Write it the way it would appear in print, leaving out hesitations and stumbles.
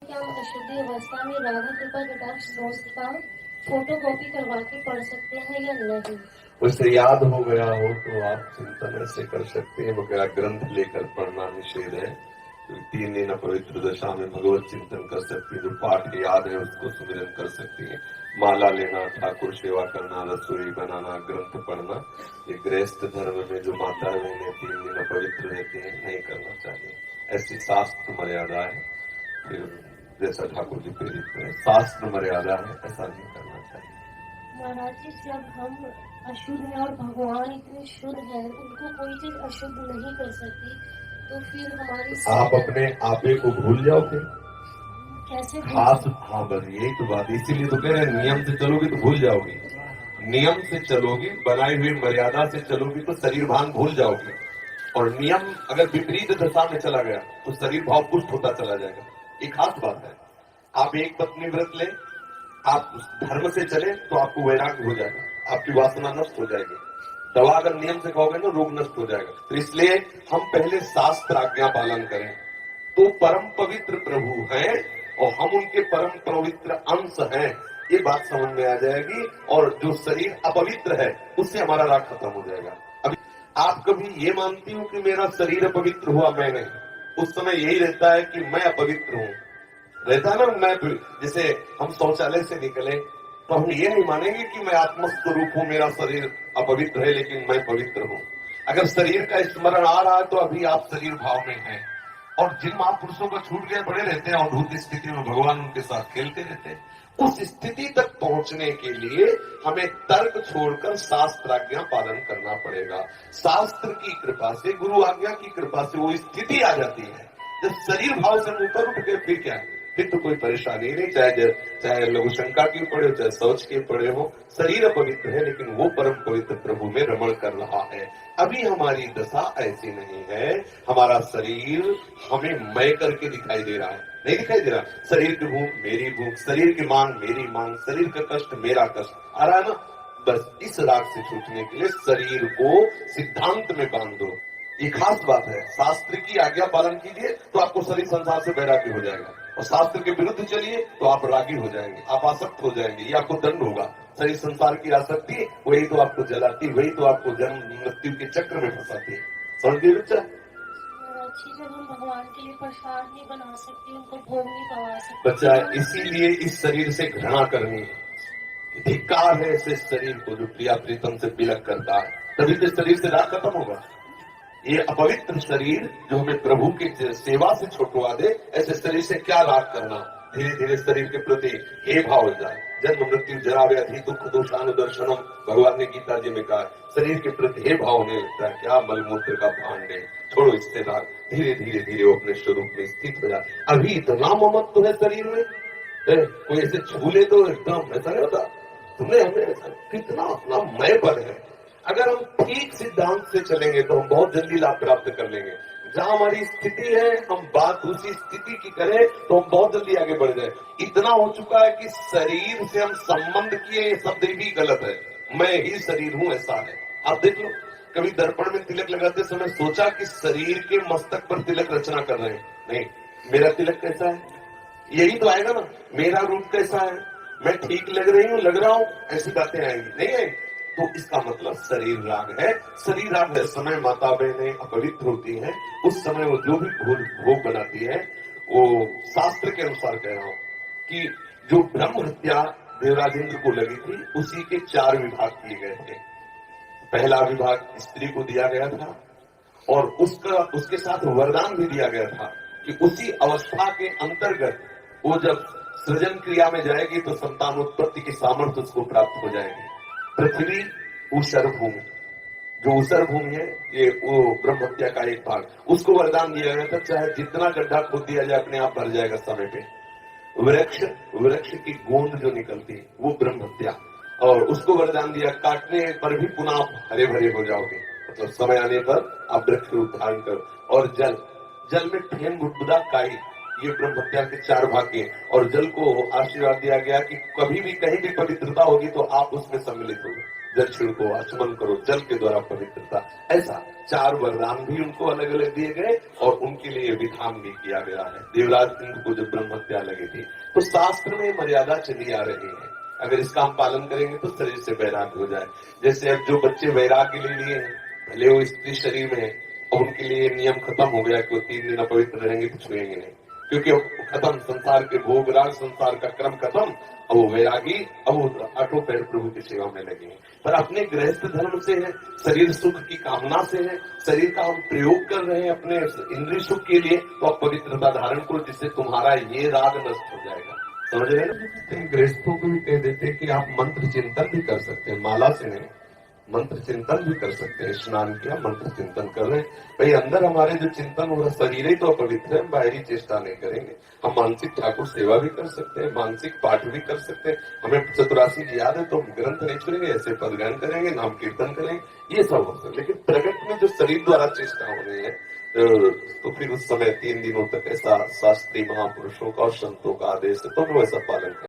क्या हम अशुद्धि अवस्था में राधा कृपा कटाक्ष स्तोत्र का फोटो कॉपी करवा के पढ़ सकते हैं या नहीं? उसे याद हो गया हो तो आप चिंतन ऐसे कर सकते हैं, वगैरह ग्रंथ लेकर पढ़ना निषेध है। तो 3 दिन अपवित्र दशा में भगवत चिंतन कर सकती है। जो पाठ याद है उसको सुमिरन कर सकती है। माला लेना, ठाकुर सेवा करना, रसोई बनाना, ग्रंथ पढ़ना, ये गृहस्थ धर्म में जो माता बहनें 3 दिन अपवित्र रहती हैं नहीं करना चाहिए। ऐसी शास्त्र मर्यादा है। फिर जैसा ठाकुर जी प्रेरित करें, शास्त्र मर्यादा है, ऐसा नहीं करना चाहिए। महाराज जी, जब हम अशुद्ध हैं और भगवान इतने शुद्ध हैं, उनको कोई चीज अशुद्ध नहीं कर सकती, तो फिर हमारी आप अपने आपे को भूल जाओगे कैसे? हाँ बस यही तो बात, इसीलिए तो कह रहे हैं नियम से चलोगे तो भूल जाओगे। नियम से चलोगी, बनाई हुई मर्यादा से चलोगी तो शरीर भान भूल जाओगी। और नियम अगर विपरीत दशा में चला गया तो शरीर भाव पुष्ट होता चला जाएगा। एक खास बात है, आप एक पत्नी व्रत ले, आप धर्म से चले तो आपको वैराग्य हो जाएगा, आपकी वासना नष्ट हो जाएगी। दवा अगर नियम से खाओगे तो रोग नष्ट हो जाएगा। तो इसलिए हम पहले शास्त्र आज्ञा पालन करें तो परम पवित्र प्रभु हैं और हम उनके परम पवित्र अंश हैं, ये बात समझ में आ जाएगी। और जो शरीर अपवित्र है उससे हमारा राग खत्म हो जाएगा। अभी आप कभी ये मानती हो कि मेरा शरीर अपवित्र हुआ? मैं नहीं। उस समय यही रहता है कि मैं अपवित्र हूं, रहता ना। मैं जैसे हम शौचालय से निकले तो हम ये नहीं मानेंगे कि मैं आत्मस्वरूप हूं, मेरा शरीर अपवित्र है लेकिन मैं पवित्र हूं। अगर शरीर का स्मरण आ रहा है तो अभी आप शरीर भाव में हैं। और जिन महापुरुषों को छूट गए पड़े रहते हैं अवधूत स्थिति में, भगवान उनके साथ खेलते रहते हैं। उस स्थिति तक पहुंचने के लिए हमें तर्क छोड़कर शास्त्र आज्ञा पालन करना पड़ेगा। शास्त्र की कृपा से, गुरु आज्ञा की कृपा से वो स्थिति आ जाती है जब शरीर भाव से ऊपर उठ के फिर क्या है, फिर तो कोई परेशानी नहीं। चाहे लघु शंका की पड़े हो, चाहे शौच के पड़े हो, शरीर अपवित्र है लेकिन वो परम पवित्र प्रभु में रमण कर रहा है। अभी हमारी दशा ऐसी नहीं है। हमारा शरीर हमें मैं करके दिखाई दे रहा है, नहीं दिखाई दे रहा। शरीर की भूख मेरी भूख, शरीर की मांग मेरी मांग, शरीर का कष्ट मेरा कष्ट आ रहा है ना। बस इस राग से छूटने के लिए शरीर को सिद्धांत में बांध दो। ये खास बात है। शास्त्र की आज्ञा पालन कीजिए तो आपको शरीर संसार से वैराग्य हो जाएगा, और शास्त्र के विरुद्ध चलिए तो आप रागी हो जाएंगे, आप आसक्त हो जाएंगे, ये आपको दंड होगा। शरीर संसार की आसक्ति वही तो आपको जलाती, वही तो आपको जन्म मृत्यु के चक्र में फंसाती है। समझ गए बच्चा? जब हम भगवान के लिए प्रसाद नहीं बना सकते, उनको भोग नहीं पवा सकते बच्चा, इसीलिए इस शरीर से घृणा करनी है। धिक्कार है ऐसे शरीर को जो प्रिया प्रीतम से बिलक करता है, तभी तो शरीर से राग खत्म होगा। ये अपवित्र शरीर जो हमें प्रभु की सेवा से छुटवा दे, ऐसे शरीर से क्या राग करना। धीरे धीरे शरीर के प्रति हे भाव हो जाए। जन्म मृत्यु जरा व्याधि दुख दोषानुदर्शनम, भगवान ने गीता जी में कहा, शरीर के प्रति हे भाव होने लगता है। क्या मलमूत्र का भांड है, छोड़ो इससे राग। धीरे धीरे धीरे वो अपने स्वरूप में स्थित हो जाए। अभी इतना ममत्व है शरीर में, कोई ऐसे छूले तो एकदम ऐसा नहीं होता। तुमने हमें कितना अपना मैं पर है। अगर हम ठीक सिद्धांत से चलेंगे तो हम बहुत जल्दी लाभ प्राप्त कर लेंगे। जहां हमारी स्थिति है, हम बात उसी स्थिति की करें तो हम बहुत जल्दी आगे बढ़ जाए। इतना हो चुका है कि शरीर से हम संबंध किए, ये शब्द भी गलत है। मैं ही शरीर हूं, ऐसा है। आप देख लो, कभी दर्पण में तिलक लगाते समय सोचा कि शरीर के मस्तक पर तिलक रचना कर रहे हैं? नहीं। मेरा तिलक कैसा है, यही तो आएगा ना। मेरा रूप कैसा है, मैं ठीक लग रही हूं, लग रहा हूं, ऐसी बातें आएंगी, नहीं आएंगी। तो इसका मतलब शरीर राग है। शरीर राग है समय माता बहनें अपवित्र होती हैं, उस समय वो जो भी भोग बनाती है, वो शास्त्र के अनुसार कह रहा हूं कि जो ब्रह्म हत्या देवराजेंद्र को लगी थी, उसी के 4 विभाग किए गए थे। पहला विभाग स्त्री को दिया गया था और उसके साथ वरदान भी दिया गया था कि उसी अवस्था के अंतर्गत वो जब सृजन क्रिया में जाएगी तो संतान उत्पत्ति की सामर्थ्य उसको प्राप्त हो जाएगी। पृथ्वी ऊसर भूमि, जो ऊसर भूमि है, ये वो ब्रह्म हत्या का एक भाग, उसको वरदान दिया गया था। चाहे जितना गड्ढा खोद दिया जाए अपने आप भर जाएगा समय पे। वृक्ष की गोंद जो निकलती है वो ब्रह्म हत्या, और उसको वरदान दिया काटने पर भी पुनः आप हरे भरे हो जाओगे, मतलब समय आने पर आप वृक्ष को धारण करो। और जल में ठेन बुदबुदा काई, ये ब्रह्म हत्या के 4 भाग के। और जल को आशीर्वाद दिया गया कि कभी भी कहीं भी पवित्रता होगी तो आप उसमें सम्मिलित होंगे। जल छिड़को, आचमन करो, जल के द्वारा पवित्रता, ऐसा 4 वरदान भी उनको अलग अलग दिए गए और उनके लिए विधान भी किया गया है। देवराज इंद्र को जब ब्रह्म हत्या लगी थी तो शास्त्र में मर्यादा चली आ रही है, अगर इसका हम पालन करेंगे तो शरीर से वैराग्य हो जाए। जैसे अब जो बच्चे वैराग्य ले लिए हैं, भले वो स्त्री शरीर में है, और उनके लिए नियम खत्म हो गया कि वो 3 दिन अपवित्र रहेंगे तो छुएंगे नहीं, क्योंकि खत्म संसार के भोग राग, संसार का क्रम खत्म। अब वो वैरागी, अब वो आठों पैर प्रभु की सेवा में लगे हैं। पर अपने गृहस्थ धर्म से है, शरीर सुख की कामना से है, शरीर का हम प्रयोग कर रहे हैं अपने इंद्रिय सुख के लिए, तो आप पवित्रता धारण करो, जिससे तुम्हारा ये राग नष्ट हो जाएगा। समझ रहे ना? गृहस्थों को भी कह देते कि आप मंत्र चिंतन भी कर सकते हैं, माला से नहीं, मंत्र चिंतन भी कर सकते हैं। स्नान किया, मंत्र चिंतन कर रहे हैं, भाई अंदर हमारे जो चिंतन हो रहा, शरीर ही तो अपवित्र है, बाहरी चेष्टा नहीं करेंगे। हम मानसिक ठाकुर सेवा भी कर सकते हैं, मानसिक पाठ भी कर सकते हैं। हमें चतुरासी की याद है तो हम ग्रंथ नहीं छोड़ेंगे, ऐसे पदगान करेंगे, नाम कीर्तन करेंगे, ये सब हो सकता है। लेकिन प्रगट में जो शरीर द्वारा चेष्टा हो रही है, तो फिर उस समय 3 दिनों तक ऐसा शास्त्री महापुरुषों का और संतों का आदेश है, तो वो ऐसा पालन करें।